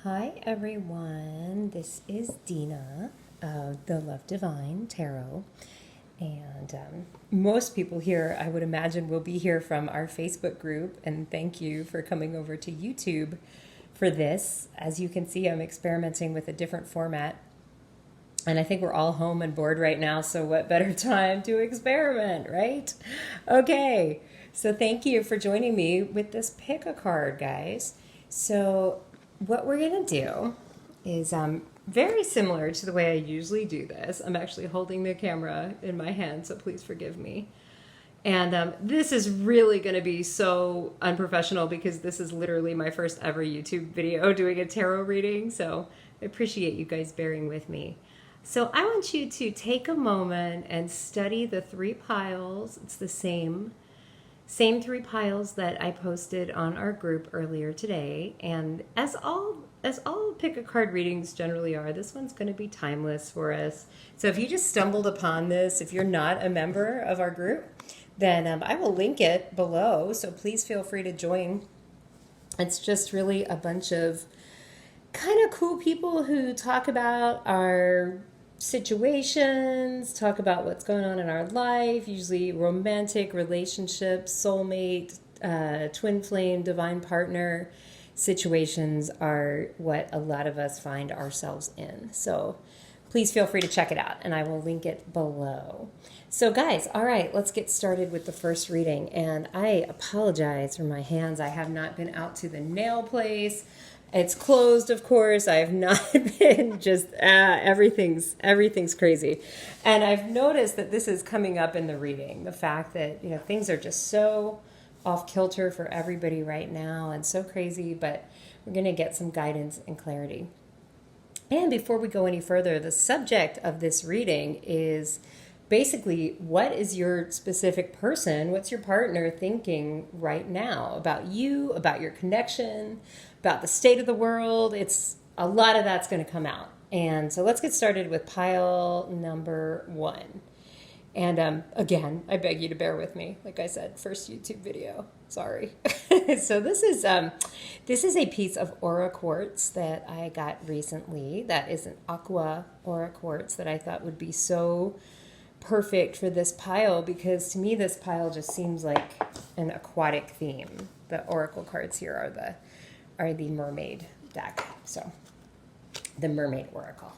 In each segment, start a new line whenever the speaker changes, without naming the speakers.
Hi everyone, this is Dina of the Love Divine Tarot. And most people here, I would imagine, will be here from our Facebook group. And thank you for coming over to YouTube for this. As you can see, I'm experimenting with a different format. And I think we're all home and bored right now, so what better time to experiment, right? Okay, so thank you for joining me with this pick a card, guys. So what we're going to do is very similar to the way I usually do this. I'm actually holding the camera in my hand, so please forgive me. And this is really going to be so unprofessional because this is literally my first ever YouTube video doing a tarot reading, so I appreciate you guys bearing with me. So I want you to take a moment and study the three piles. It's the same three piles that I posted on our group earlier today. And as all pick a card readings generally are, this one's going to be timeless for us. So if you just stumbled upon this, if you're not a member of our group, then I will link it below. So please feel free to join. It's just really a bunch of kind of cool people who talk about our situations, talk about what's going on in our life, usually romantic relationships, soulmate, twin flame, divine partner situations are what a lot of us find ourselves in. So please feel free to check it out, and I will link it below. So guys, all right, let's get started with the first reading. And I apologize for my hands. I have not been out to the nail place. It's closed, of course. I have not been everything's crazy. And I've noticed that this is coming up in the reading. The fact that, things are just so off kilter for everybody right now and so crazy, but we're going to get some guidance and clarity. And before we go any further, the subject of this reading is basically, what is your specific person, what's your partner thinking right now about you, about your connection, about the state of the world. It's a lot of that's going to come out. And so let's get started with pile number 1. And again, I beg you to bear with me. Like I said, first YouTube video. Sorry. So this is a piece of aura quartz that I got recently. That is an aqua aura quartz that I thought would be so perfect for this pile, because to me this pile just seems like an aquatic theme. The oracle cards here are the mermaid deck. So the mermaid oracle.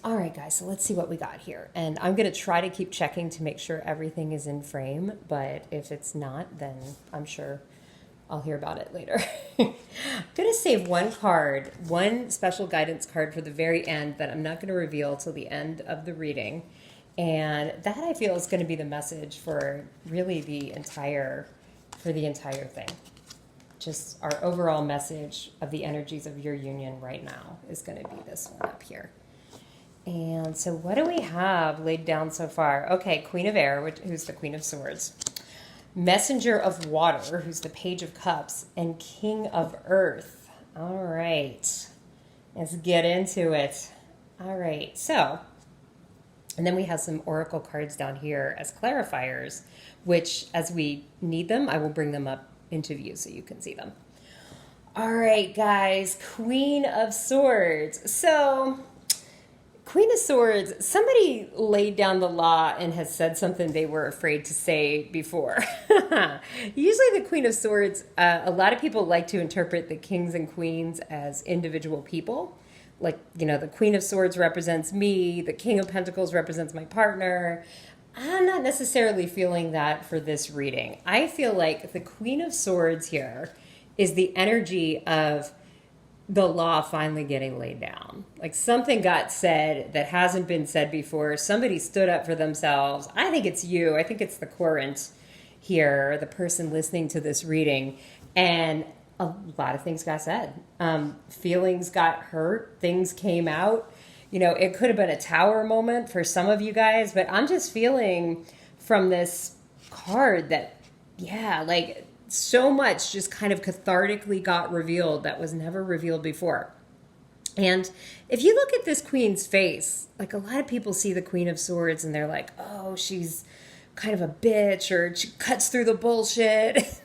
All right, guys, so let's see what we got here. And I'm going to try to keep checking to make sure everything is in frame, but if it's not, then I'm sure I'll hear about it later. I'm going to save one card, one special guidance card for the very end that I'm not going to reveal till the end of the reading. And that, I feel, is going to be the message for really the entire thing. Just our overall message of the energies of your union right now is going to be this one up here. And so what do we have laid down so far? Okay, Queen of Air, who's the Queen of Swords. Messenger of Water, who's the Page of Cups. And King of Earth. All right. Let's get into it. All right, so... And then we have some oracle cards down here as clarifiers, which, as we need them, I will bring them up into view so you can see them. All right, guys, Queen of Swords. So, Queen of Swords, somebody laid down the law and has said something they were afraid to say before. Usually the Queen of Swords, a lot of people like to interpret the kings and queens as individual people. Like, the Queen of Swords represents me, the King of Pentacles represents my partner. I'm not necessarily feeling that for this reading. I feel like the Queen of Swords here is the energy of the law finally getting laid down. Like, something got said that hasn't been said before. Somebody stood up for themselves. I think it's you. I think it's the current here, the person listening to this reading. And a lot of things got said. Feelings got hurt. Things came out. It could have been a tower moment for some of you guys, but I'm just feeling from this card that, so much just kind of cathartically got revealed that was never revealed before. And if you look at this queen's face, like, a lot of people see the Queen of Swords and they're like, oh, she's kind of a bitch, or she cuts through the bullshit.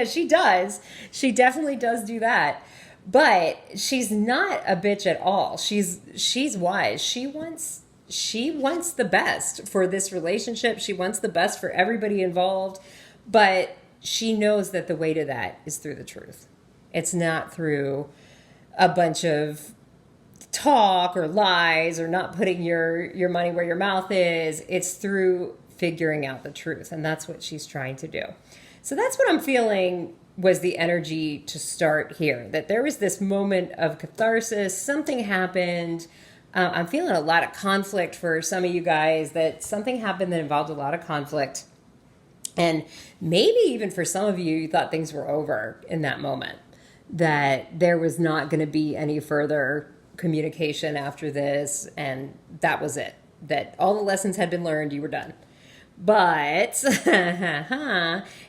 She does. She definitely does do that. But she's not a bitch at all. She's wise. She wants the best for this relationship. She wants the best for everybody involved. But she knows that the way to that is through the truth. It's not through a bunch of talk or lies or not putting your money where your mouth is. It's through figuring out the truth. And that's what she's trying to do. So that's what I'm feeling was the energy to start here. That there was this moment of catharsis. Something happened. I'm feeling a lot of conflict for some of you guys. That something happened that involved a lot of conflict. And maybe even for some of you, you thought things were over in that moment. That there was not going to be any further communication after this. And that was it. That all the lessons had been learned. You were done. But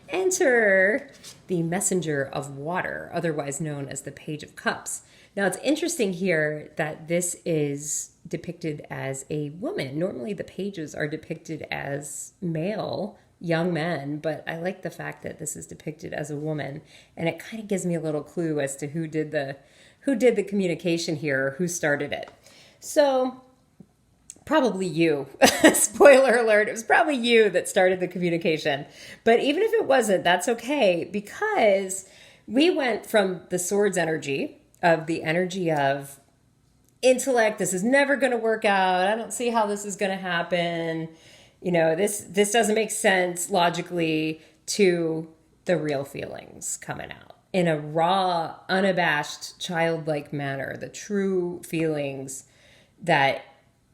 enter the messenger of water, otherwise known as the Page of Cups. Now, it's interesting here that this is depicted as a woman. Normally, the pages are depicted as male, young men, but I like the fact that this is depicted as a woman, and it kind of gives me a little clue as to who did the communication here, who started it. So, probably you. Spoiler alert, it was probably you that started the communication. But even if it wasn't, that's okay, because we went from the swords energy, of the energy of intellect, this is never going to work out, I don't see how this is going to happen, this doesn't make sense logically, to the real feelings coming out in a raw, unabashed, childlike manner, the true feelings that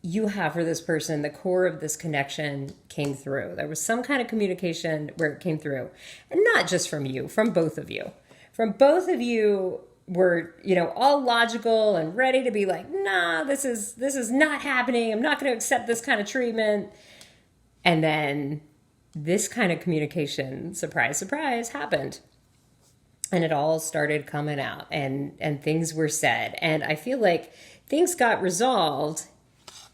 you have for this person. The core of this connection came through. There was some kind of communication where it came through, and not just from you, from both of you. From both of you were, all logical and ready to be like, nah, this is not happening. I'm not going to accept this kind of treatment. And then this kind of communication, surprise, surprise, happened. And it all started coming out, and things were said. And I feel like things got resolved.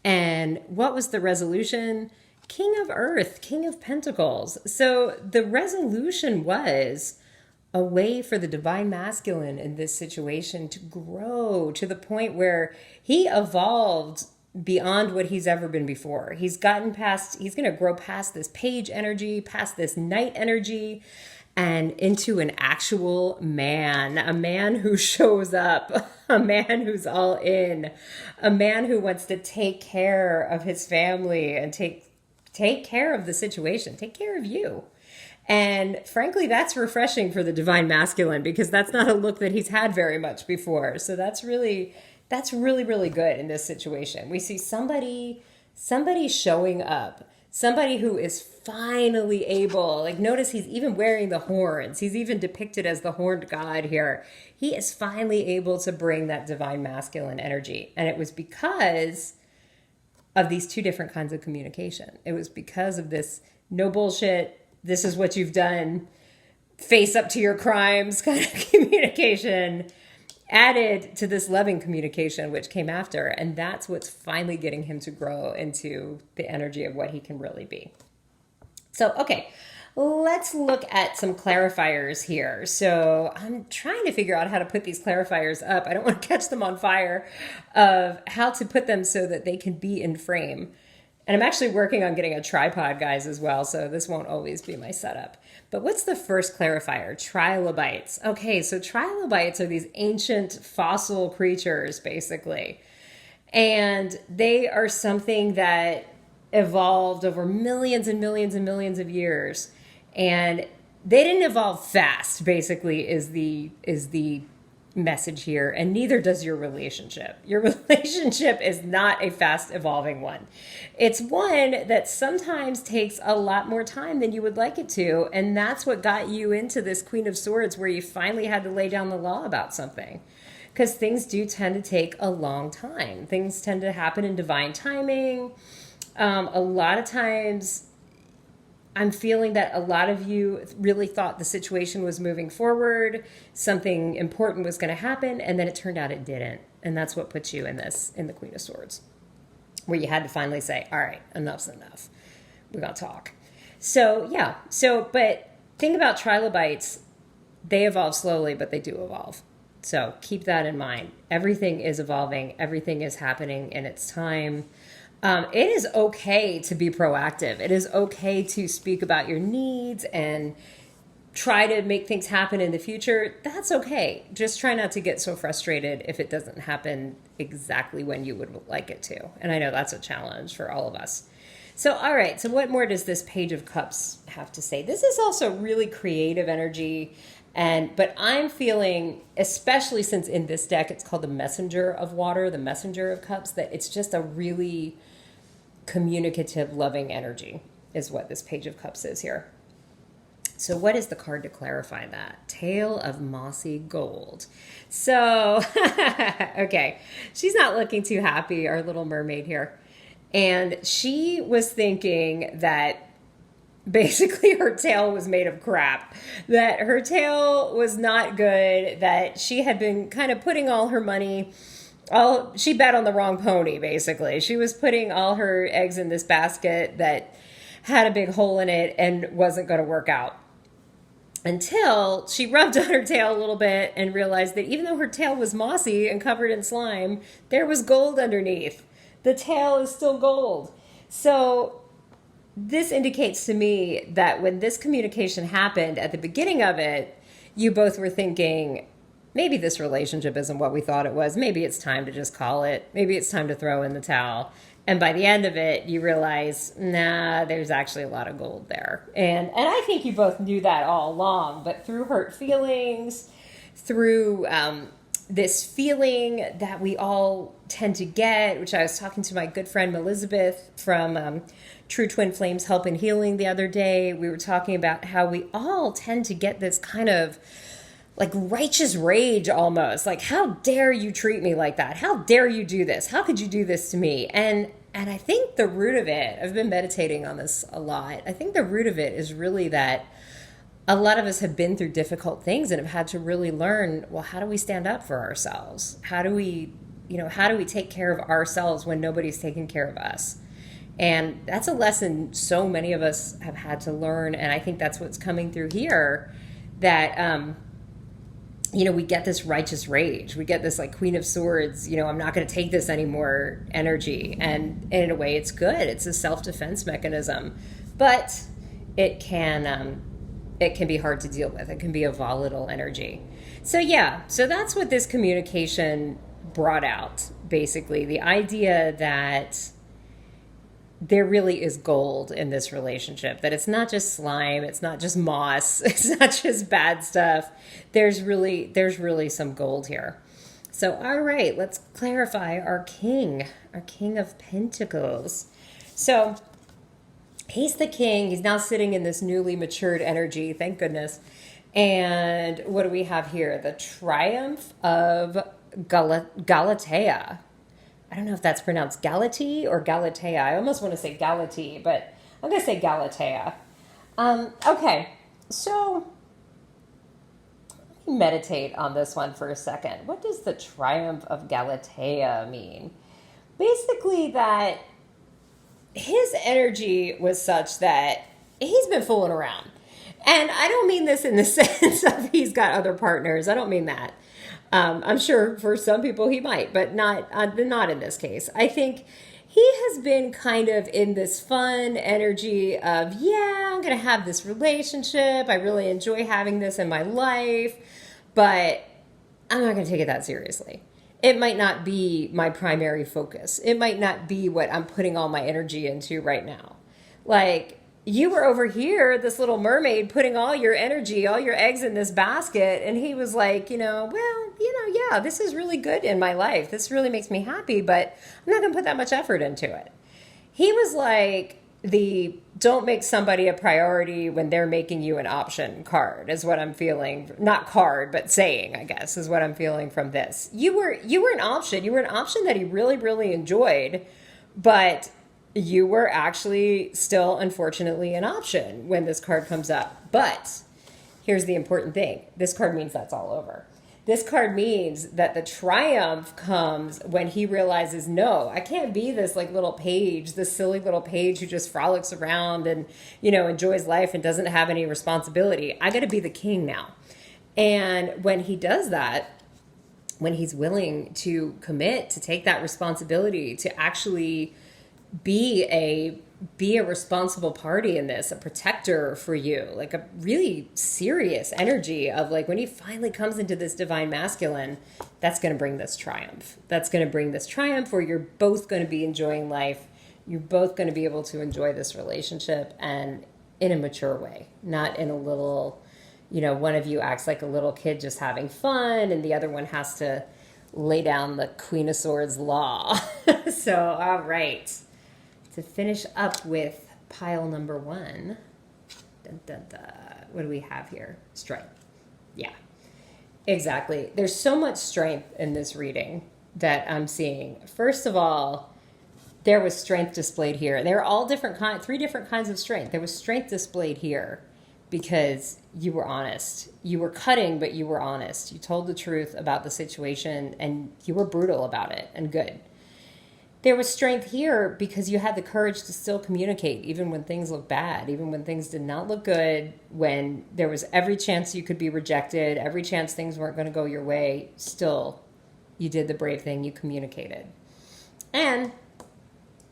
And what was the resolution? King of Earth, King of Pentacles. So the resolution was a way for the divine masculine in this situation to grow to the point where he evolved beyond what he's ever been before. He's going to grow past this page energy, past this knight energy, and into an actual man, a man who shows up, a man who's all in, a man who wants to take care of his family and take care of the situation, take care of you. And frankly, that's refreshing for the divine masculine, because that's not a look that he's had very much before. So that's really, really good in this situation. We see somebody showing up, somebody who is finally able, notice he's even wearing the horns. He's even depicted as the horned god here. He is finally able to bring that divine masculine energy. And it was because of these two different kinds of communication. It was because of this no bullshit, this is what you've done, face up to your crimes kind of communication, added to this loving communication, which came after. And that's what's finally getting him to grow into the energy of what he can really be. So, okay, let's look at some clarifiers here. So I'm trying to figure out how to put these clarifiers up. I don't want to catch them on fire, of how to put them so that they can be in frame. And I'm actually working on getting a tripod, guys, as well, so this won't always be my setup. But what's the first clarifier? Trilobites. Okay, so trilobites are these ancient fossil creatures, basically. And they are something that evolved over millions and millions and millions of years. And they didn't evolve fast, basically, is the message here, and neither does your relationship. Your relationship is not a fast evolving one. It's one that sometimes takes a lot more time than you would like it to, and that's what got you into this Queen of Swords, where you finally had to lay down the law about something, because things do tend to take a long time. Things tend to happen in divine timing. A lot of times I'm feeling that a lot of you really thought the situation was moving forward, something important was going to happen, and then it turned out it didn't. And that's what puts you in the Queen of Swords, where you had to finally say, all right, enough's enough. We're going to talk. So, yeah. But think about trilobites. They evolve slowly, but they do evolve. So keep that in mind. Everything is evolving. Everything is happening in its time. It is okay to be proactive. It is okay to speak about your needs and try to make things happen in the future. That's okay. Just try not to get so frustrated if it doesn't happen exactly when you would like it to. And I know that's a challenge for all of us. So, all right. So what more does this Page of Cups have to say? This is also really creative energy. But I'm feeling, especially since in this deck, it's called the Messenger of Water, the Messenger of Cups, that it's just a really communicative, loving energy is what this Page of Cups is here. So what is the card to clarify that? Tale of Mossy Gold. So, okay, she's not looking too happy, our little mermaid here. And she was thinking that basically her tail was made of crap, that her tail was not good, that she had been kind of putting all her money, she bet on the wrong pony, basically. She was putting all her eggs in this basket that had a big hole in it and wasn't going to work out. Until she rubbed on her tail a little bit and realized that even though her tail was mossy and covered in slime, there was gold underneath. The tail is still gold. So this indicates to me that when this communication happened at the beginning of it, you both were thinking, maybe this relationship isn't what we thought it was. Maybe it's time to just call it. Maybe it's time to throw in the towel. And by the end of it, you realize, nah, there's actually a lot of gold there. And I think you both knew that all along, but through hurt feelings, through this feeling that we all tend to get, which I was talking to my good friend Elizabeth from True Twin Flames Help and Healing the other day. We were talking about how we all tend to get this kind of like righteous rage almost. Like, how dare you treat me like that? How dare you do this? How could you do this to me? And I think the root of it, I've been meditating on this a lot. I think the root of it is really that a lot of us have been through difficult things and have had to really learn, well, how do we stand up for ourselves? How do we take care of ourselves when nobody's taking care of us? And that's a lesson so many of us have had to learn. And I think that's what's coming through here, that, we get this righteous rage. We get this like Queen of Swords, I'm not going to take this anymore energy. And in a way, it's good. It's a self-defense mechanism. But it can be hard to deal with. It can be a volatile energy. So that's what this communication brought out, basically. The idea that there really is gold in this relationship, that it's not just slime, it's not just moss, it's not just bad stuff. There's really some gold here. So, all right, let's clarify our king of pentacles. So he's the king. He's now sitting in this newly matured energy, thank goodness. And what do we have here? The Triumph of Galatea. I don't know if that's pronounced Galatee or Galatea. I almost want to say Galatee, but I'm going to say Galatea. Okay, so let me meditate on this one for a second. What does the Triumph of Galatea mean? Basically that his energy was such that he's been fooling around. And I don't mean this in the sense of he's got other partners. I don't mean that. I'm sure for some people he might, but not in this case. I think he has been kind of in this fun energy of, I'm going to have this relationship. I really enjoy having this in my life, but I'm not going to take it that seriously. It might not be my primary focus. It might not be what I'm putting all my energy into right now. Like, you were over here, this little mermaid, putting all your energy, all your eggs in this basket. And he was like, this is really good in my life. This really makes me happy, but I'm not going to put that much effort into it. He was like the don't make somebody a priority when they're making you an option card is what I'm feeling. Not card, but saying, I guess, is what I'm feeling from this. You were an option. You were an option that he really, really enjoyed, but you were actually still, unfortunately, an option when this card comes up. But here's the important thing. This card means that's all over. This card means that the triumph comes when he realizes, no, I can't be this like little page, this silly little page who just frolics around and, enjoys life and doesn't have any responsibility. I got to be the king now. And when he does that, when he's willing to commit, to take that responsibility, to actually be a responsible party in this, a protector for you, like a really serious energy of like when he finally comes into this divine masculine, that's going to bring this triumph. That's going to bring this triumph where you're both going to be enjoying life. You're both going to be able to enjoy this relationship, and in a mature way, not in a little, one of you acts like a little kid just having fun and the other one has to lay down the Queen of Swords law. So, all right. To finish up with pile number 1, dun, dun, dun. What do we have here? Strength. Yeah, exactly. There's so much strength in this reading that I'm seeing. First of all, there was strength displayed here. They were all different 3 different kinds of strength. There was strength displayed here because you were honest. You were cutting, but you were honest. You told the truth about the situation and you were brutal about it and good. There was strength here because you had the courage to still communicate, even when things looked bad, even when things did not look good, when there was every chance you could be rejected, every chance things weren't going to go your way. Still, you did the brave thing, you communicated. And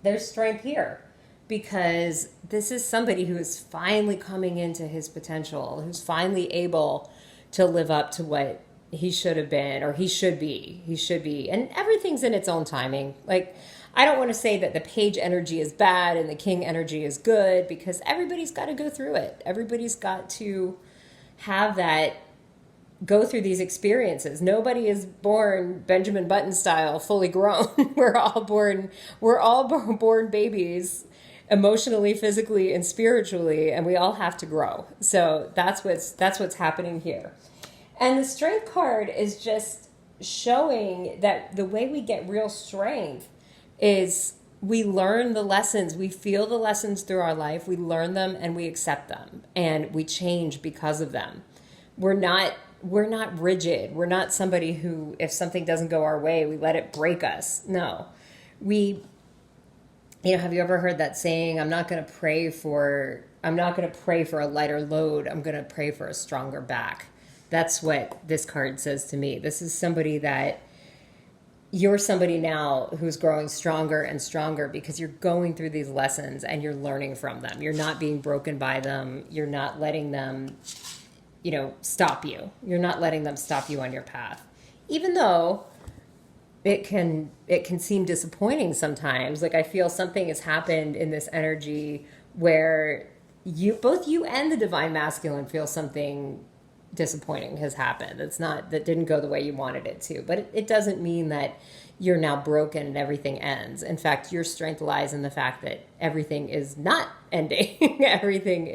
there's strength here because this is somebody who is finally coming into his potential, who's finally able to live up to what he should have been, or he should be. He should be. And everything's in its own timing. Like, I don't want to say that the page energy is bad and the king energy is good, because everybody's got to go through it. Everybody's got to have that, go through these experiences. Nobody is born Benjamin Button style, fully grown. We're all born babies, emotionally, physically, and spiritually, and we all have to grow. So that's what's happening here. And the strength card is just showing that the way we get real strength is we learn the lessons, we feel the lessons through our life, we learn them and we accept them, and we change because of them. We're not rigid. We're not somebody who, if something doesn't go our way, we let it break us. No. Have you ever heard that saying, I'm not going to pray for a lighter load, I'm going to pray for a stronger back. That's what this card says to me. This is somebody that you're somebody now who's growing stronger and stronger because you're going through these lessons and you're learning from them. You're not being broken by them. You're not letting them, stop you. You're not letting them stop you on your path. Even though it can seem disappointing sometimes. Like, I feel something has happened in this energy where both you and the divine masculine feel something disappointing has happened. That didn't go the way you wanted it to, but it doesn't mean that you're now broken and everything ends. In fact, your strength lies in the fact that everything is not ending. everything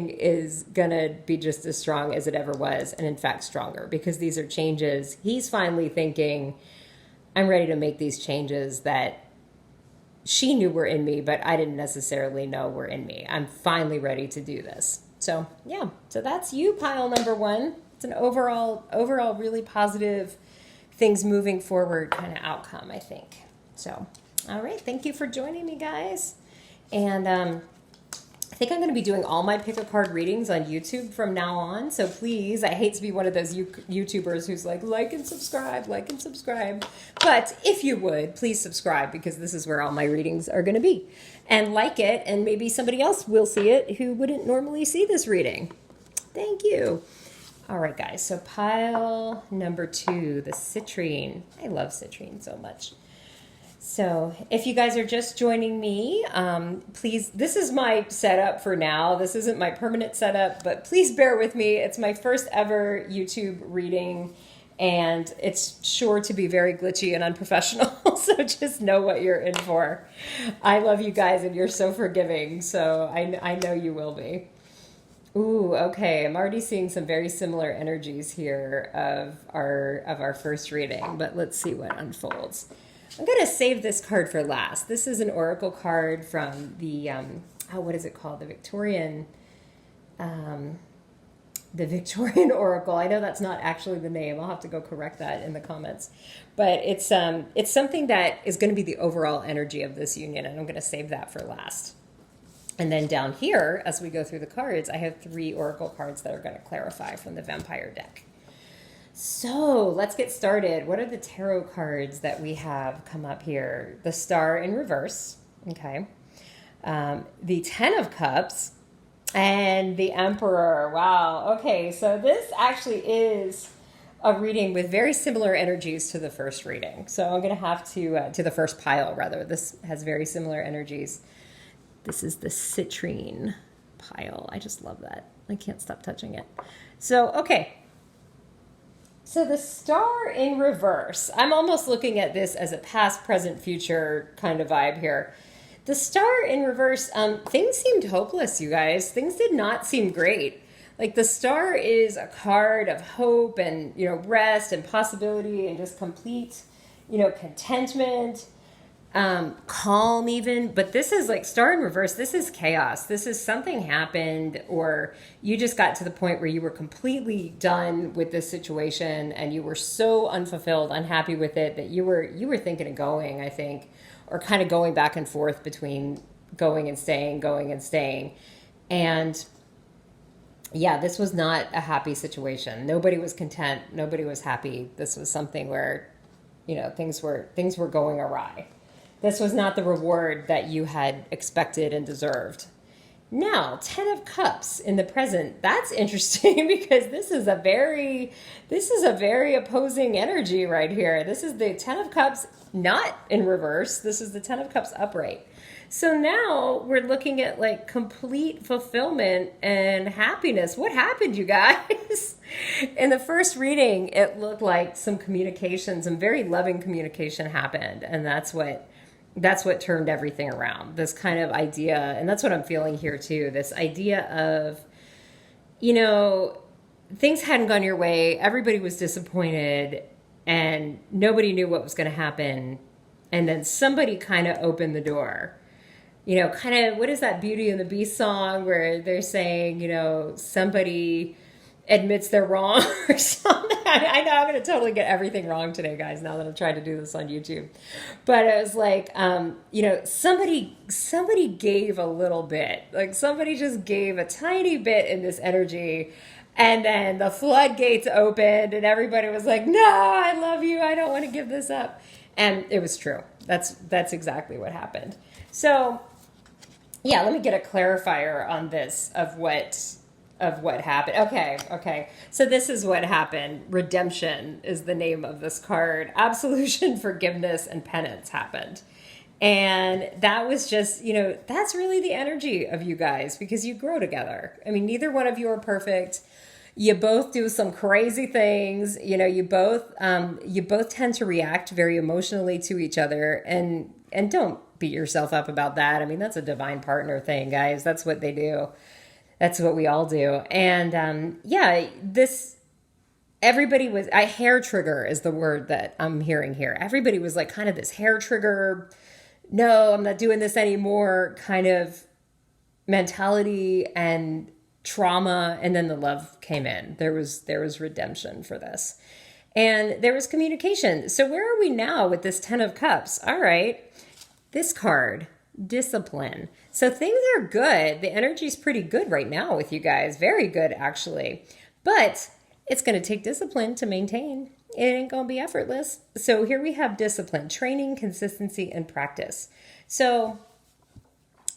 is gonna be just as strong as it ever was, and in fact stronger, because these are changes. He's finally thinking, I'm ready to make these changes that she knew were in me, but I didn't necessarily know were in me. I'm finally ready to do this. So yeah, so that's you, pile number 1. It's an overall really positive, things moving forward kind of outcome, I think. So, all right, thank you for joining me, guys. And I think I'm going to be doing all my pick a card readings on YouTube from now on. So please, I hate to be one of those YouTubers who's like and subscribe. But if you would, please subscribe, because this is where all my readings are going to be. And like it, and maybe somebody else will see it who wouldn't normally see this reading. Thank you. All right, guys. So pile number 2, the citrine. I love citrine so much. So if you guys are just joining me, please, this is my setup for now. This isn't my permanent setup, but please bear with me. It's my first ever YouTube reading, and it's sure to be very glitchy and unprofessional. So just know what you're in for. I love you guys, and you're so forgiving. So I know you will be. Ooh, okay. I'm already seeing some very similar energies here of our first reading, but let's see what unfolds. I'm going to save this card for last. This is an oracle card from the, what is it called? The Victorian Oracle. I know that's not actually the name. I'll have to go correct that in the comments. But it's something that is going to be the overall energy of this union, and I'm going to save that for last. And then down here, as we go through the cards, I have 3 oracle cards that are going to clarify from the vampire deck. So let's get started. What are the tarot cards that we have come up here? The Star in reverse, okay. The Ten of Cups and the Emperor. Wow. Okay, so this actually is a reading with very similar energies to the first reading. So I'm going to have to the first pile, rather. This has very similar energies. This is the citrine pile. I just love that. I can't stop touching it. So, okay. So the Star in reverse. I'm almost looking at this as a past, present, future kind of vibe here. The Star in reverse, things seemed hopeless, you guys. Things did not seem great. Like the Star is a card of hope and, rest and possibility and just complete, contentment, calm even. But this is like Star in reverse. This is chaos. This is something happened, or you just got to the point where you were completely done with this situation and you were so unfulfilled, unhappy with it that you were thinking of going, I think, or kind of going back and forth between going and staying. And yeah, this was not a happy situation. Nobody was content. Nobody was happy. This was something where, things were going awry. This was not the reward that you had expected and deserved. Now, Ten of Cups in the present. That's interesting because this is a very opposing energy right here. This is the Ten of Cups not in reverse. This is the Ten of Cups upright. So now we're looking at like complete fulfillment and happiness. What happened, you guys? In the first reading, it looked like some communication, some very loving communication happened. And that's what turned everything around. This kind of idea, and that's what I'm feeling here too. This idea of, things hadn't gone your way. Everybody was disappointed and nobody knew what was going to happen. And then somebody kind of opened the door. Kind of, what is that Beauty and the Beast song where they're saying, somebody admits they're wrong or something. I know I'm going to totally get everything wrong today, guys, now that I'm trying to do this on YouTube. But it was like, somebody gave a little bit. Like somebody just gave a tiny bit in this energy. And then the floodgates opened and everybody was like, no, I love you. I don't want to give this up. And it was true. That's exactly what happened. So yeah, let me get a clarifier on this of what happened. Okay. So this is what happened. Redemption is the name of this card. Absolution, forgiveness, and penance happened. And that was just, that's really the energy of you guys because you grow together. I mean, neither one of you are perfect. You both do some crazy things. You both tend to react very emotionally to each other, and don't beat yourself up about that. I mean, that's a divine partner thing, guys. That's what they do. That's what we all do. And everybody was, hair trigger is the word that I'm hearing here. Everybody was like kind of this hair trigger, no, I'm not doing this anymore kind of mentality and trauma. And then the love came in. There was redemption for this. And there was communication. So where are we now with this Ten of Cups? All right. This card, discipline. So things are good. The energy's pretty good right now with you guys. Very good, actually. But it's going to take discipline to maintain. It ain't going to be effortless. So here we have discipline, training, consistency, and practice. So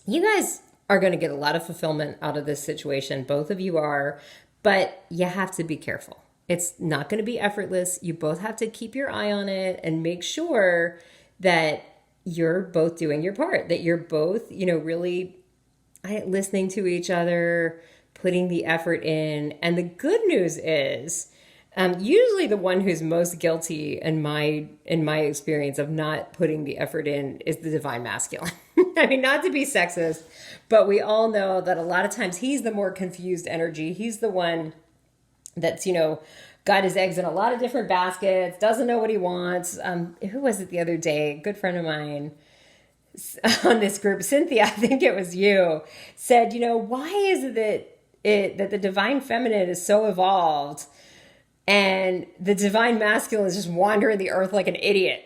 you guys are going to get a lot of fulfillment out of this situation. Both of you are, but you have to be careful. It's not going to be effortless. You both have to keep your eye on it and make sure that you're both doing your part, that you're both, really listening to each other, putting the effort in. And the good news is, usually the one who's most guilty in my experience of not putting the effort in is the divine masculine. I mean, not to be sexist, but we all know that a lot of times he's the more confused energy. He's the one that's, got his eggs in a lot of different baskets, doesn't know what he wants. Who was it the other day? A good friend of mine on this group, Cynthia, I think it was you, said, why is it that the divine feminine is so evolved and the divine masculine is just wandering the earth like an idiot?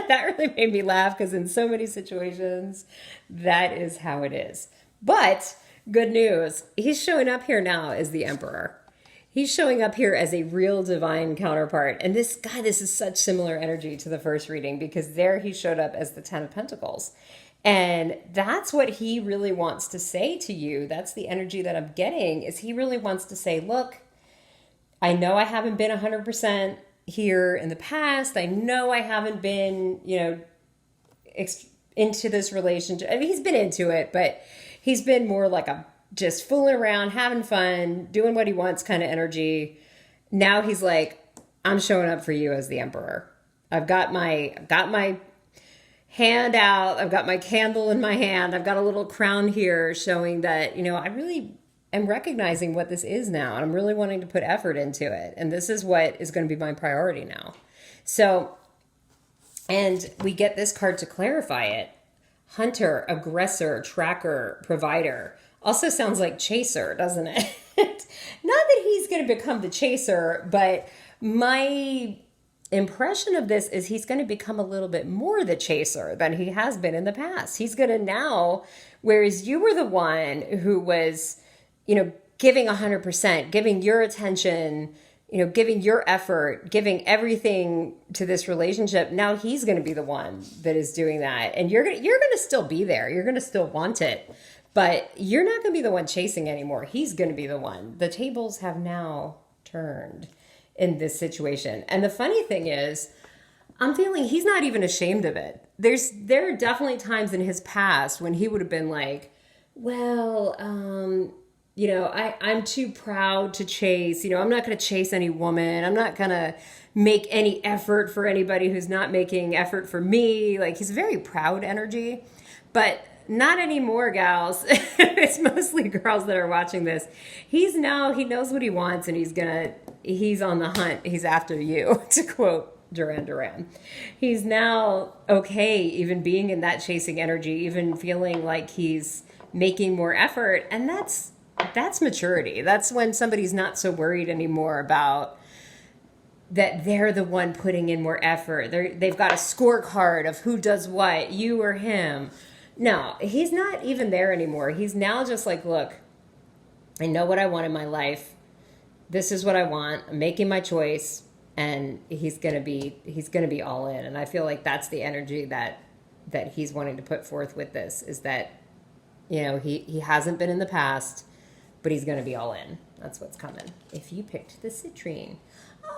That really made me laugh because in so many situations, that is how it is. But good news, he's showing up here now as the emperor. He's showing up here as a real divine counterpart. And this guy, this is such similar energy to the first reading, because there he showed up as the Ten of Pentacles. And that's what he really wants to say to you. That's the energy that I'm getting, is he really wants to say, look, I know I haven't been 100% here in the past. I know I haven't been, into this relationship. I mean, he's been into it, but he's been more like a just fooling around, having fun, doing what he wants kind of energy. Now he's like, I'm showing up for you as the Emperor. I've got my hand out. I've got my candle in my hand. I've got a little crown here showing that, I really am recognizing what this is now. And I'm really wanting to put effort into it. And this is what is going to be my priority now. So, and we get this card to clarify it. Hunter, aggressor, tracker, provider. Also sounds like chaser, doesn't it? Not that he's going to become the chaser, but my impression of this is he's going to become a little bit more the chaser than he has been in the past. He's going to now, whereas you were the one who was, giving 100%, giving your attention, giving your effort, giving everything to this relationship. Now he's going to be the one that is doing that. And you're going to still be there. You're going to still want it, but you're not going to be the one chasing anymore. He's going to be the one. The tables have now turned in this situation. And the funny thing is, I'm feeling he's not even ashamed of it. There are definitely times in his past when he would have been like, well, I'm too proud to chase. I'm not going to chase any woman. I'm not going to make any effort for anybody who's not making effort for me. Like, he's very proud energy, but not anymore, gals. It's mostly girls that are watching this. He knows what he wants, and he's on the hunt. He's after you, to quote Duran Duran. He's now okay even being in that chasing energy, even feeling like he's making more effort. And that's maturity. That's when somebody's not so worried anymore about that they're the one putting in more effort. They've got a scorecard of who does what, you or him. No, he's not even there anymore. He's now just like, look, I know what I want in my life. This is what I want. I'm making my choice, and he's gonna be all in. And I feel like that's the energy that he's wanting to put forth with this, is that, he hasn't been in the past, but he's gonna be all in. That's what's coming. If you picked the citrine.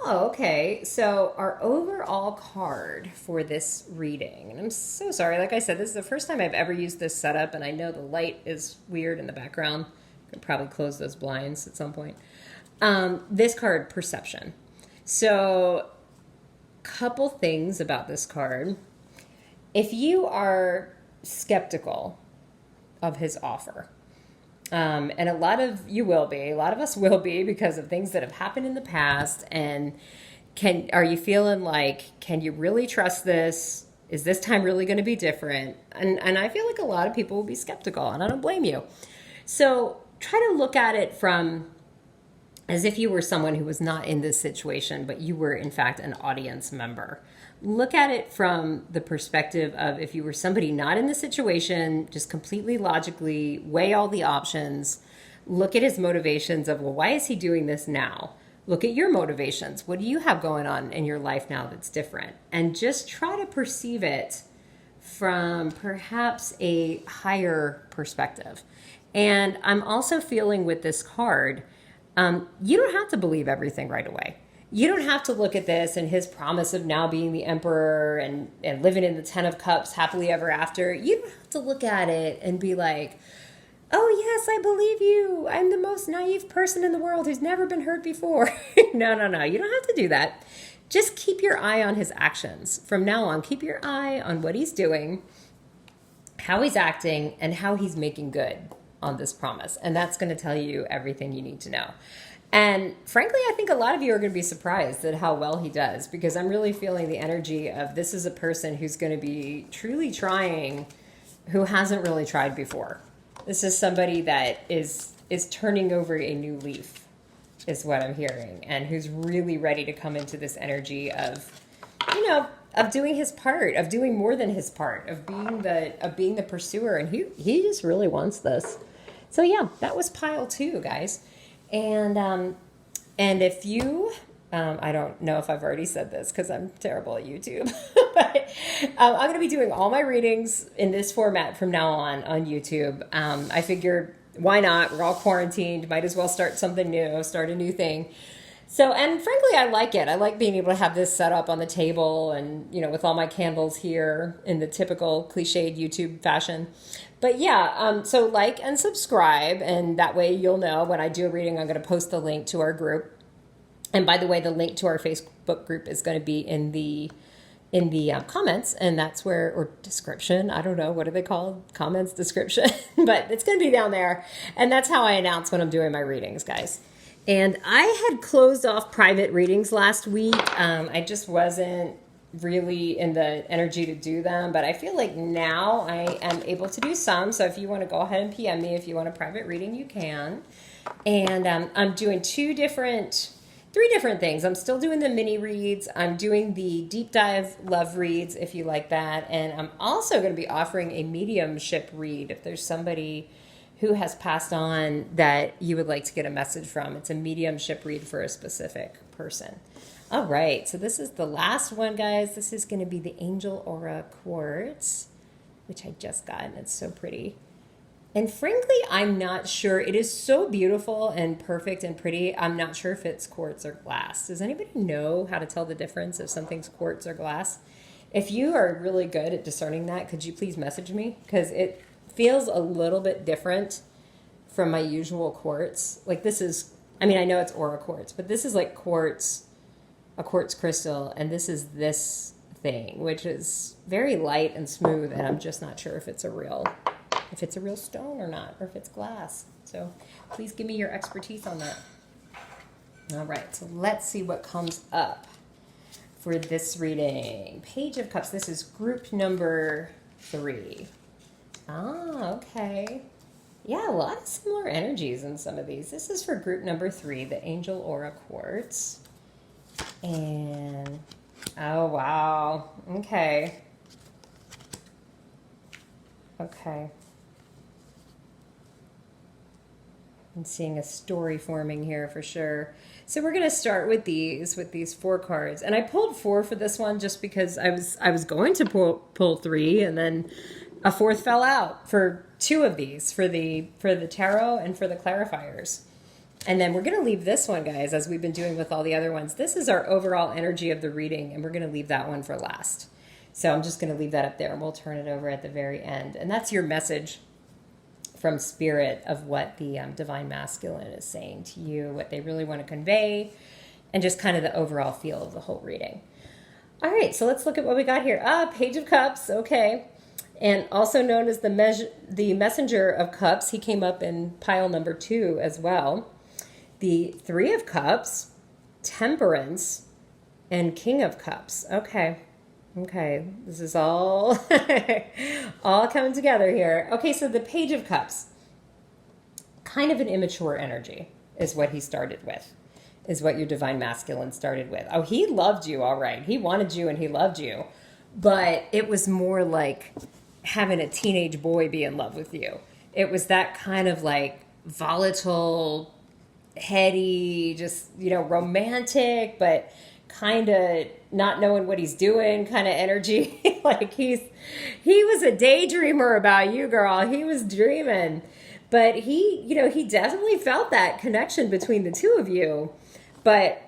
Oh, okay. So our overall card for this reading, and I'm so sorry, like I said, this is the first time I've ever used this setup, and I know the light is weird in the background. I could probably close those blinds at some point. This card, perception. So, couple things about this card. If you are skeptical of his offer, and a lot of us will be because of things that have happened in the past. And are you feeling like, can you really trust this? Is this time really going to be different? And I feel like a lot of people will be skeptical, and I don't blame you. So try to look at it from as if you were someone who was not in this situation, but you were in fact an audience member. Look at it from the perspective of if you were somebody not in the situation, just completely logically weigh all the options. Look at his motivations of, well, why is he doing this now? Look at your motivations. What do you have going on in your life now that's different? And just try to perceive it from perhaps a higher perspective. And I'm also feeling with this card, you don't have to believe everything right away. You don't have to look at this and his promise of now being the emperor and living in the 10 of cups happily ever after. You don't have to look at it and be like, oh yes, I believe you. I'm the most naive person in the world who's never been hurt before. No. You don't have to do that. Just keep your eye on his actions. From now on, keep your eye on what he's doing, how he's acting, and how he's making good on this promise. And that's going to tell you everything you need to know. And frankly, I think a lot of you are going to be surprised at how well he does, because I'm really feeling the energy of this is a person who's going to be truly trying, who hasn't really tried before. This is somebody that is turning over a new leaf, is what I'm hearing, and who's really ready to come into this energy of, of doing his part, of doing more than his part, of being the pursuer, and he just really wants this. So yeah, that was pile 2, guys. And And if you, I don't know if I've already said this because I'm terrible at YouTube, but I'm going to be doing all my readings in this format from now on YouTube. I figured, why not? We're all quarantined. Might as well start something new, start a new thing. So, and frankly, I like it. I like being able to have this set up on the table and, with all my candles here in the typical cliched YouTube fashion. But yeah, so like and subscribe, and that way you'll know when I do a reading. I'm going to post the link to our group. And by the way, the link to our Facebook group is going to be in the comments, and that's where, or description, I don't know, what are they called? Comments, description, but it's going to be down there. And that's how I announce when I'm doing my readings, guys. And I had closed off private readings last week. I just wasn't really in the energy to do them, but I feel like now I am able to do some. So if you want to go ahead and PM me if you want a private reading, you can. And I'm doing three different things. I'm still doing the mini reads. I'm doing the deep dive love reads if you like that. And I'm also going to be offering a mediumship read if there's somebody who has passed on that you would like to get a message from. It's a mediumship read for a specific person. All right, so this is the last one, guys. This is going to be the Angel Aura Quartz, which I just got, and it's so pretty. And frankly, I'm not sure. It is so beautiful and perfect and pretty. I'm not sure if it's quartz or glass. Does anybody know how to tell the difference if something's quartz or glass? If you are really good at discerning that, could you please message me? Because it feels a little bit different from my usual quartz. Like this is, I know it's aura quartz, but this is like quartz, a quartz crystal, and this is this thing, which is very light and smooth, and I'm just not sure if it's a real stone or not, or if it's glass. So please give me your expertise on that. All right, so let's see what comes up for this reading. Page of Cups. This is group number 3. Ah, okay. Yeah, a lot of similar energies in some of these. This is for group number 3, the Angel Aura Quartz. And, oh, wow. Okay. Okay. I'm seeing a story forming here for sure. So we're going to start with these 4 cards. And I pulled 4 for this one just because I was going to pull 3, and then a 4th fell out for 2 of these, for the tarot and for the clarifiers. And then we're going to leave this one, guys, as we've been doing with all the other ones. This is our overall energy of the reading, and we're going to leave that one for last. So I'm just going to leave that up there, and we'll turn it over at the very end. And that's your message from Spirit of what the Divine Masculine is saying to you, what they really want to convey, and just kind of the overall feel of the whole reading. All right, so let's look at what we got here. Page of Cups, okay. And also known as the Messenger of Cups. He came up in pile number 2 as well. The 3 of Cups, Temperance, and King of Cups. Okay, this is all all coming together here. Okay, so the Page of Cups, kind of an immature energy is what he started with, is what your Divine Masculine started with. Oh, he loved you, all right. He wanted you and he loved you, but it was more like having a teenage boy be in love with you. It was that kind of like volatile, heady, just, romantic, but kind of not knowing what he's doing kind of energy. Like he was a daydreamer about you, girl. He was dreaming. But he definitely felt that connection between the two of you. But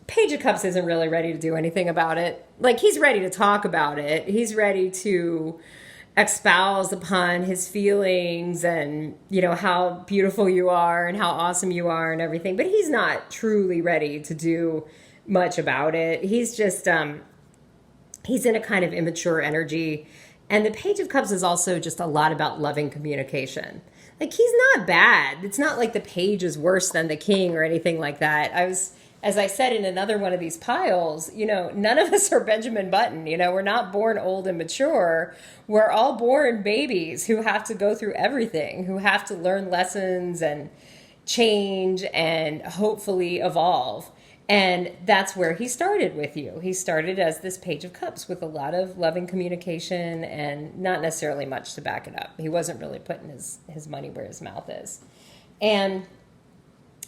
Page of Cups isn't really ready to do anything about it. Like, he's ready to talk about it. He's ready to espouse upon his feelings and, how beautiful you are and how awesome you are and everything. But he's not truly ready to do much about it. He's just, he's in a kind of immature energy. And the Page of Cups is also just a lot about loving communication. Like, he's not bad. It's not like the Page is worse than the King or anything like that. As I said in another one of these piles, none of us are Benjamin Button. We're not born old and mature. We're all born babies who have to go through everything, who have to learn lessons and change and hopefully evolve. And that's where he started with you. He started as this Page of Cups with a lot of loving communication and not necessarily much to back it up. He wasn't really putting his money where his mouth is. And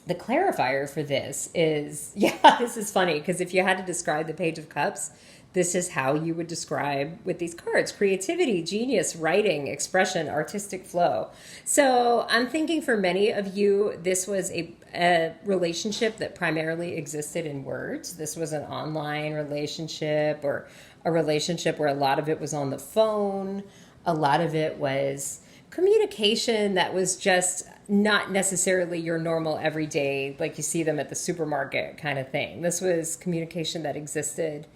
the clarifier for this is, yeah, this is funny because if you had to describe the Page of Cups, this is how you would describe with these cards: creativity, genius, writing, expression, artistic flow. So I'm thinking for many of you, this was a relationship that primarily existed in words. This was an online relationship, or a relationship where a lot of it was on the phone. A lot of it was communication that was just not necessarily your normal everyday, like you see them at the supermarket kind of thing. This was communication that existed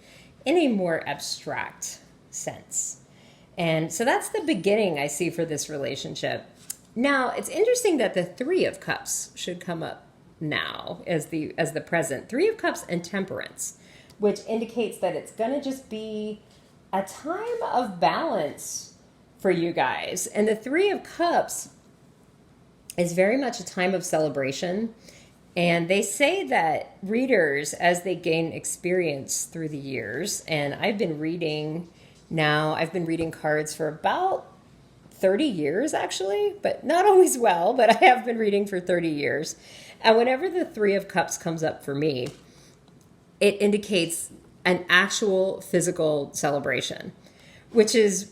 in a more abstract sense. And so that's the beginning I see for this relationship. Now, it's interesting that the Three of Cups should come up now as the present. Three of Cups and Temperance, which indicates that it's going to just be a time of balance for you guys. And the Three of Cups is very much a time of celebration. And they say that readers, as they gain experience through the years, and I've been reading cards for about 30 years, actually, but not always well, but I have been reading for 30 years. And whenever the Three of Cups comes up for me, it indicates an actual physical celebration, which is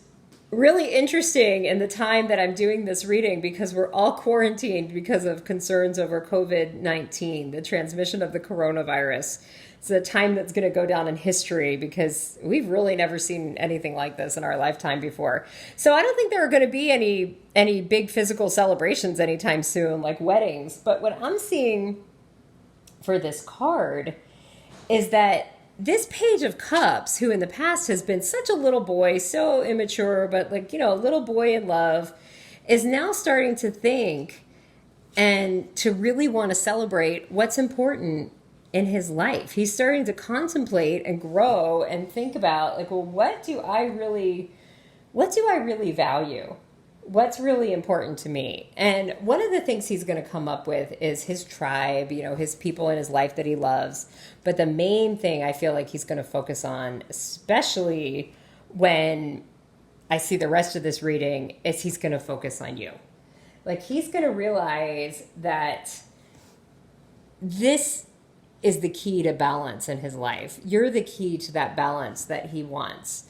really interesting in the time that I'm doing this reading, because we're all quarantined because of concerns over COVID-19, the transmission of the coronavirus. It's a time that's going to go down in history because we've really never seen anything like this in our lifetime before. So I don't think there are going to be any big physical celebrations anytime soon, like weddings. But what I'm seeing for this card is that this Page of Cups, who in the past has been such a little boy, so immature, but like, a little boy in love, is now starting to think and to really want to celebrate what's important in his life. He's starting to contemplate and grow and think about, like, well, what do I really value? What's really important to me? And one of the things he's going to come up with is his tribe, his people in his life that he loves. But the main thing I feel like he's going to focus on, especially when I see the rest of this reading, is he's going to focus on you. Like, he's going to realize that this is the key to balance in his life. You're the key to that balance that he wants.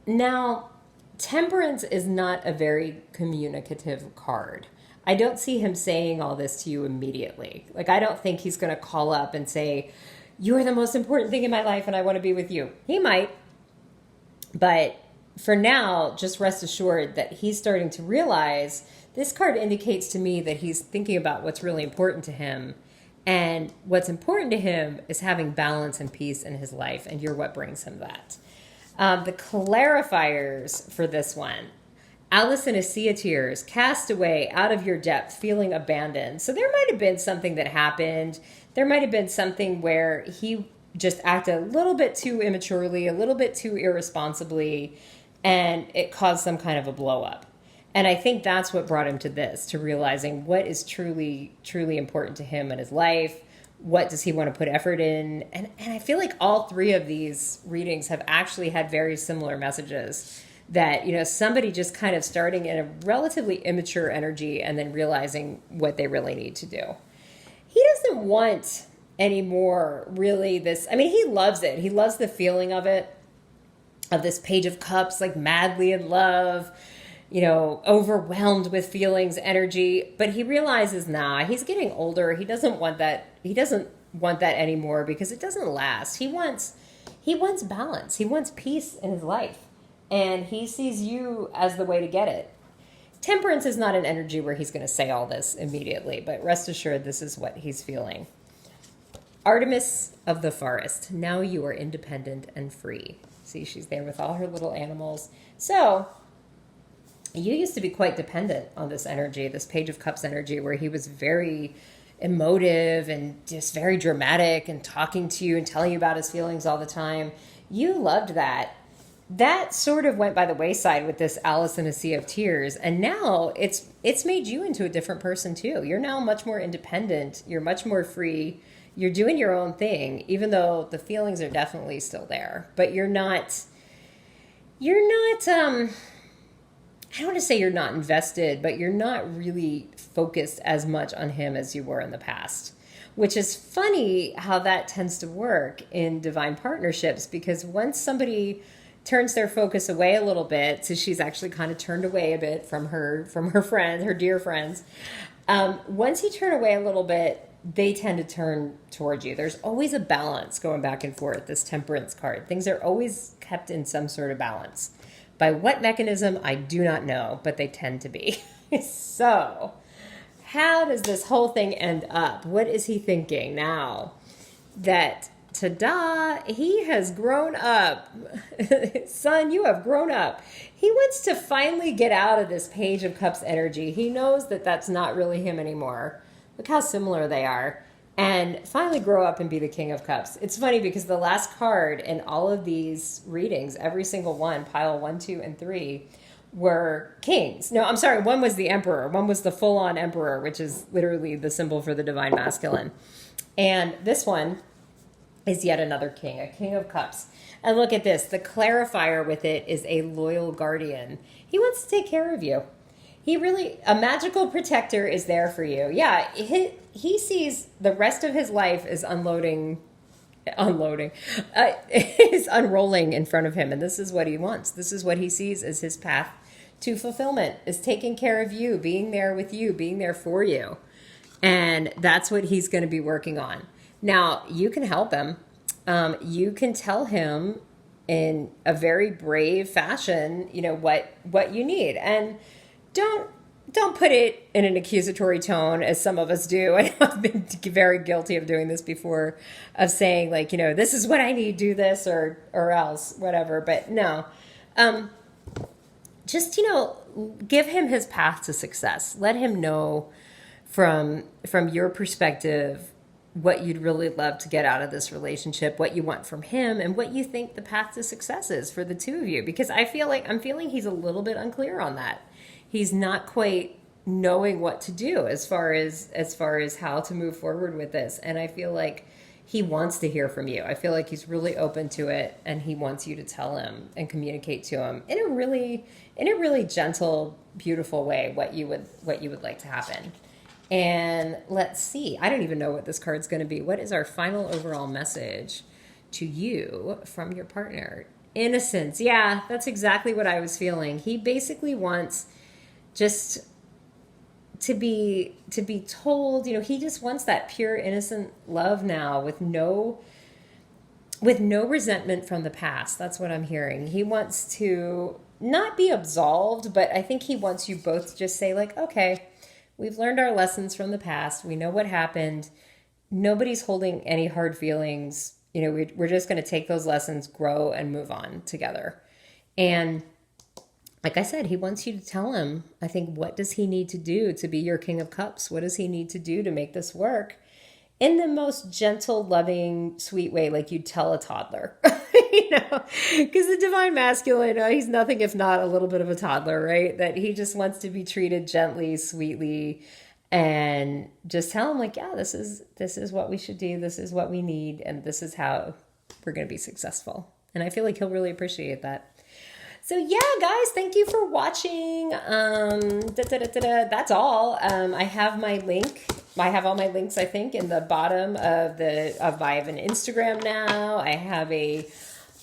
Now, Temperance is not a very communicative card. I don't see him saying all this to you immediately. Like, I don't think he's going to call up and say, "You're the most important thing in my life and I want to be with you." He might. But for now, just rest assured that he's starting to realize this card indicates to me that he's thinking about what's really important to him. And what's important to him is having balance and peace in his life. And you're what brings him that. The clarifiers for this one: Alice in a Sea of Tears, cast away out of your depth, feeling abandoned. So there might have been something that happened. There might have been something where he just acted a little bit too immaturely, a little bit too irresponsibly, and it caused some kind of a blow up. And I think that's what brought him to this, to realizing what is truly, truly important to him in his life. What does he want to put effort in? And I feel like all three of these readings have actually had very similar messages, that, somebody just kind of starting in a relatively immature energy and then realizing what they really need to do. He doesn't want anymore really this. I mean, he loves it. He loves the feeling of it, of this Page of Cups, like madly in love, overwhelmed with feelings, energy. But he realizes, he's getting older. He doesn't want that. He doesn't want that anymore because it doesn't last. He wants balance. He wants peace in his life. And he sees you as the way to get it. Temperance is not an energy where he's going to say all this immediately, but rest assured this is what he's feeling. Artemis of the Forest. Now you are independent and free. See, she's there with all her little animals. So you used to be quite dependent on this energy, this Page of Cups energy, where he was very emotive and just very dramatic and talking to you and telling you about his feelings all the time. You loved that. That sort of went by the wayside with this Alice in a Sea of Tears. And now it's made you into a different person too. You're now much more independent. You're much more free. You're doing your own thing, even though the feelings are definitely still there. But you're not, I don't want to say you're not invested, but you're not really focused as much on him as you were in the past. which is funny how that tends to work in divine partnerships, because once somebody turns their focus away a little bit, so she's actually kind of turned away a bit from her friends, her dear friends. Once you turn away a little bit, they tend to turn towards you. There's always a balance going back and forth, this Temperance card. Things are always kept in some sort of balance. By what mechanism, I do not know, but they tend to be. So, how does this whole thing end up? What is he thinking now that, ta-da, he has grown up? Son, you have grown up. He wants to finally get out of this Page of Cups energy. He knows that that's not really him anymore. Look how similar they are. And finally grow up and be the King of Cups. It's funny because the last card in all of these readings, every single one, pile 1, 2, and 3, were kings. No, I'm sorry, one was the Emperor. One was the full-on Emperor, which is literally the symbol for the divine masculine. And this one is yet another king, a King of Cups. And look at this. The clarifier with it is a loyal guardian. He wants to take care of you. He really, a magical protector is there for you. Yeah, he sees the rest of his life is is unrolling in front of him. And this is what he wants. This is what he sees as his path to fulfillment, is taking care of you, being there with you, being there for you. And that's what he's going to be working on. Now, you can help him. You can tell him in a very brave fashion, what you need. And don't put it in an accusatory tone, as some of us do. I know I've been very guilty of doing this before, of saying like, this is what I need, do this or else, whatever. But no, just, give him his path to success. Let him know from your perspective what you'd really love to get out of this relationship, what you want from him, and what you think the path to success is for the two of you. Because I'm feeling he's a little bit unclear on that. He's not quite knowing what to do as far as how to move forward with this. And I feel like he wants to hear from you. I feel like he's really open to it, and he wants you to tell him and communicate to him in a really gentle, beautiful way what you would like to happen. And let's see. I don't even know what this card's going to be. What is our final overall message to you from your partner? Innocence. Yeah, that's exactly what I was feeling. He basically wants just to be told, he just wants that pure, innocent love now with no resentment from the past. That's what I'm hearing. He wants to not be absolved, but I think he wants you both to just say like, okay, we've learned our lessons from the past. We know what happened. Nobody's holding any hard feelings. We're just going to take those lessons, grow, and move on together. And like I said, he wants you to tell him, I think, what does he need to do to be your King of Cups? What does he need to do to make this work? In the most gentle, loving, sweet way, like you'd tell a toddler. Because the divine masculine, he's nothing if not a little bit of a toddler, right? That he just wants to be treated gently, sweetly, and just tell him like, yeah, this is what we should do. This is what we need. And this is how we're going to be successful. And I feel like he'll really appreciate that. So yeah, guys, thank you for watching. That's all. I have my link. I have all my links, I think, in the bottom I have an Instagram now. I have a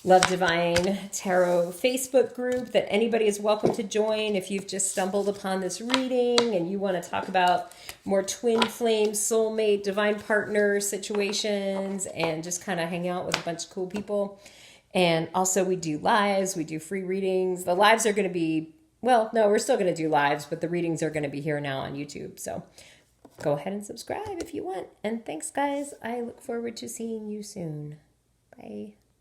Love Divine Tarot Facebook group that anybody is welcome to join if you've just stumbled upon this reading and you want to talk about more twin flame, soulmate, divine partner situations and just kind of hang out with a bunch of cool people. And also we do lives, we do free readings. The lives are going to be, well, no, we're still going to do lives, but the readings are going to be here now on YouTube. So go ahead and subscribe if you want. And thanks, guys. I look forward to seeing you soon. Bye.